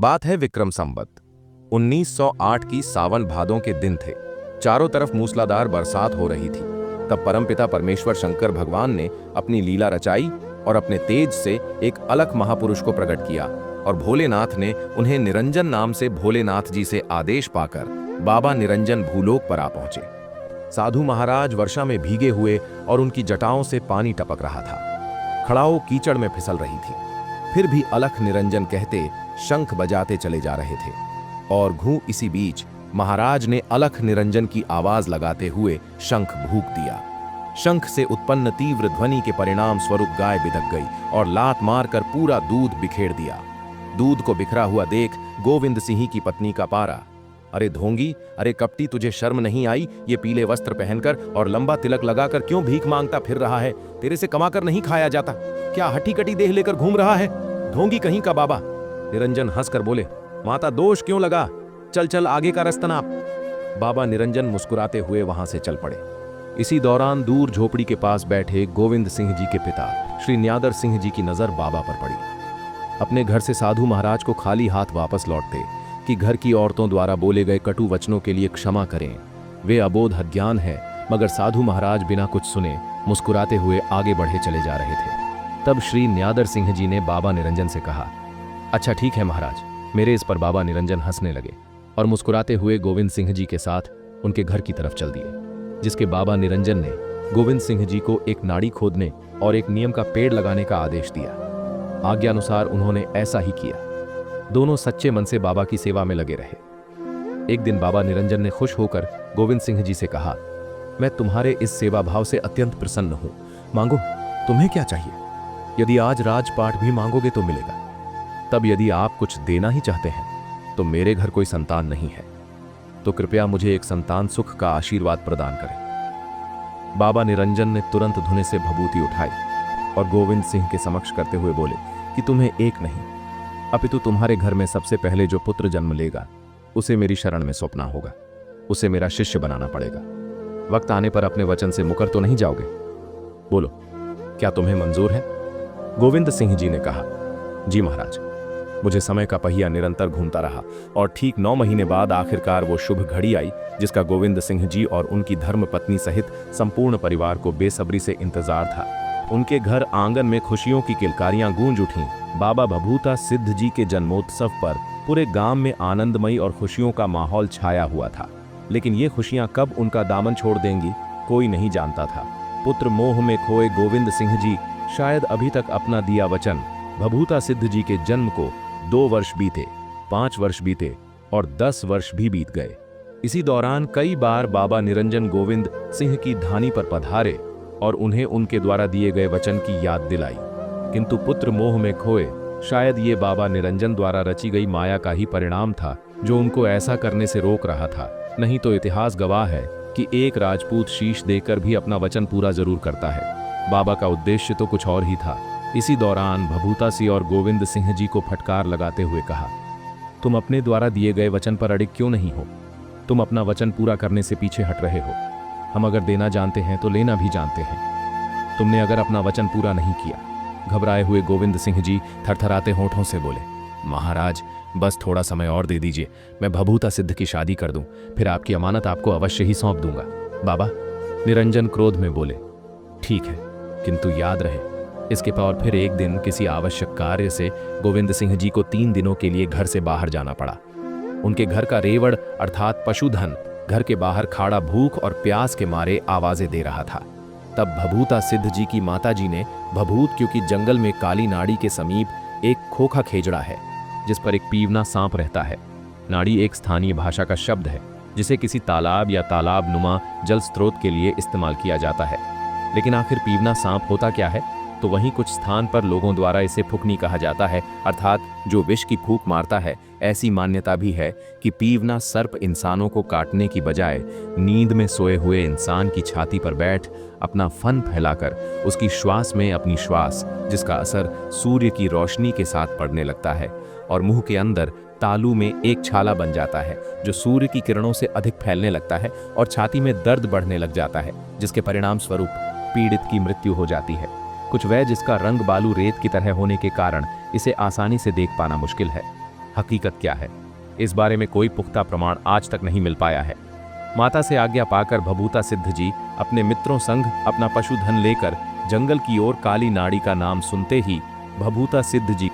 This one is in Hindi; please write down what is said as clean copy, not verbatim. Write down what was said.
बात है विक्रम संवत 1908 की सावन भादों के दिन थे। चारों तरफ मूसलाधार बरसात हो रही थी। तब परमपिता परमेश्वर शंकर भगवान ने अपनी लीला रचाई और अपने तेज से एक अलख महापुरुष को प्रकट किया और भोलेनाथ ने उन्हें निरंजन नाम से भोलेनाथ जी से आदेश पाकर बाबा निरंजन भूलोक पर आ पहुंचे। साधु महाराज वर्षा में भीगे हुए और उनकी जटाओं से पानी टपक रहा था। खड़ाओं कीचड़ में फिसल रही थी, फिर भी अलख निरंजन कहते शंख बजाते चले जा रहे थे। और घू इसी बीच महाराज ने अलख निरंजन की आवाज लगाते हुए शंख भूक दिया। शंख से उत्पन्न तीव्र ध्वनि के परिणाम स्वरूप गाय बिदक गई और लात मारकर पूरा दूध बिखेर दिया। दूध को बिखरा हुआ देख गोविंद सिंह की पत्नी का पारा, अरे ढोंगी, अरे कपटी, तुझे शर्म नहीं आई? ये पीले वस्त्र पहनकर और लंबा तिलक लगाकर क्यों भीख मांगता फिर रहा है? तेरे से कमाकर नहीं खाया जाता। क्या हट्टी कटी देह लेकर घूम रहा है? ढोंगी कहीं का बाबा। निरंजन हंसकर बोले, माता दोष क्यों लगा? चल चल आगे का रास्ता नाप। बाबा निरंजन मुस्कुराते हुए वहां से चल पड़े। इसी दौरान दूर झोपड़ी के पास बैठे गोविंद सिंह जी के पिता श्री न्यादर सिंह जी की नजर बाबा पर पड़ी। अपने घर से साधु महाराज को खाली हाथ वापस लौटते कि घर की औरतों द्वारा बोले गए कटु वचनों के लिए क्षमा करें, वे अबोध अज्ञान है। मगर साधु महाराज बिना कुछ सुने मुस्कुराते हुए आगे बढ़े चले जा रहे थे। तब श्री न्यादर सिंह जी ने बाबा निरंजन से कहा, अच्छा ठीक है महाराज। मेरे इस पर बाबा निरंजन हंसने लगे और मुस्कुराते हुए गोविंद सिंह जी के साथ उनके घर की तरफ चल दिए, जिसके बाबा निरंजन ने गोविंद सिंह जी को एक नाड़ी खोदने और एक नीम का पेड़ लगाने का आदेश दिया। आज्ञानुसार उन्होंने ऐसा ही किया। दोनों सच्चे मन से बाबा की सेवा में लगे रहे। एक दिन बाबा निरंजन ने खुश होकर गोविंद सिंह जी से कहा, मैं तुम्हारे इस सेवा भाव से अत्यंत प्रसन्न हूं। मांगो, तुम्हें क्या चाहिए? यदि आज राजपाट भी मांगोगे तो मिलेगा। तब यदि आप कुछ देना ही चाहते हैं तो मेरे घर कोई संतान नहीं है, तो कृपया मुझे एक संतान सुख का आशीर्वाद प्रदान करें। बाबा निरंजन ने तुरंत धुने से भभूति उठाई और गोविंद सिंह के समक्ष करते हुए बोले कि तुम्हें एक नहीं अपितु तुम्हारे घर में सबसे पहले जो पुत्र जन्म लेगा उसे मेरी शरण में सौंपना होगा। उसे मेरा शिष्य बनाना पड़ेगा। वक्त आने पर अपने वचन से मुकर तो नहीं जाओगे? बोलो, क्या तुम्हें मंजूर है? गोविंद सिंह जी ने कहा, जी महाराज। मुझे समय का पहिया निरंतर घूमता रहा और ठीक 9 महीने बाद आखिरकार वो शुभ घड़ी आई जिसका गोविंद सिंह जी और उनकी धर्म पत्नी सहित संपूर्ण परिवार को बेसब्री से इंतजार था। उनके घर आंगन में खुशियों की किलकारियां गूंज उठीं। बाबा भभूता सिद्ध जी के जन्मोत्सव पर पूरे गांव में आनंदमयी और खुशियों का माहौल छाया हुआ था। लेकिन ये खुशियां कब उनका दामन छोड़ देंगी कोई नहीं जानता था। पुत्र मोह में खोए गोविंद सिंह जी शायद अभी तक अपना दिया वचन भभूता सिद्ध जी के जन्म को 2 वर्ष बीते, 5 वर्ष बीते और 10 वर्ष भी बीत गए। इसी दौरान कई बार बाबा निरंजन गोविंद सिंह की धानी पर पधारे और उन्हें उनके द्वारा दिए गए वचन की याद दिलाई, किंतु पुत्र मोह में खोए शायद ये बाबा निरंजन द्वारा रची गई माया का ही परिणाम था जो उनको ऐसा करने से रोक रहा था। नहीं तो इतिहास गवाह है कि एक राजपूत शीश देकर भी अपना वचन पूरा जरूर करता है। बाबा का उद्देश्य तो कुछ और ही था। इसी दौरान भभूता सिंह और गोविंद सिंह जी को फटकार लगाते हुए कहा, तुम अपने द्वारा दिए गए वचन पर अडिग क्यों नहीं हो? तुम अपना वचन पूरा करने से पीछे हट रहे हो। हम अगर देना जानते हैं तो लेना भी जानते हैं। तुमने अगर अपना वचन पूरा नहीं किया। घबराए हुए गोविंद सिंह जी थरथराते होठों से बोले, महाराज बस थोड़ा समय और दे दीजिए, मैं भभूता सिद्ध की शादी कर दूं, फिर आपकी अमानत आपको अवश्य ही सौंप दूंगा। बाबा निरंजन क्रोध में बोले, ठीक है, किंतु याद रहे इसके पर फिर एक दिन किसी आवश्यक कार्य से गोविंद सिंह जी को 3 दिनों के लिए घर से बाहर जाना पड़ा। उनके घर का रेवड़ अर्थात पशुधन घर के बाहर खाड़ा भूख और प्यास के मारे आवाजें दे रहा था। तब भभूता सिद्ध जी की माताजी ने भभूत क्योंकि जंगल में काली नाड़ी के समीप एक खोखा खेजड़ा है जिस पर एक पीवना सांप रहता है। नाड़ी एक स्थानीय भाषा का शब्द है जिसे किसी तालाब या तालाब नुमा जल स्रोत के लिए इस्तेमाल किया जाता है। लेकिन आखिर पीवना सांप होता क्या है? तो वहीं कुछ स्थान पर लोगों द्वारा इसे फुकनी कहा जाता है, अर्थात जो विष की फूंक मारता है। ऐसी मान्यता भी है कि पीवना सर्प इंसानों को काटने की बजाय नींद में सोए हुए इंसान की छाती पर बैठ अपना फन फैलाकर उसकी श्वास में अपनी श्वास, जिसका असर सूर्य की रोशनी के साथ पड़ने लगता है और मुंह के अंदर तालू में एक छाला बन जाता है जो सूर्य की किरणों से अधिक फैलने लगता है और छाती में दर्द बढ़ने लग जाता है, जिसके परिणाम स्वरूप पीड़ित की मृत्यु हो जाती है। कुछ वह जिसका रंग बालू रेत की तरह होने के कारण इसे आसानी से देख पाना मुश्किल है। हकीकत क्या है, इस बारे में कोई पुख्ता प्रमाण आज तक नहीं मिल पाया है। माता से आज्ञा पाकर भभूता सिद्ध जी अपने मित्रों संग अपना पशुधन लेकर जंगल की ओर काली नाड़ी का नाम सुनते ही भभूता सिद्ध जी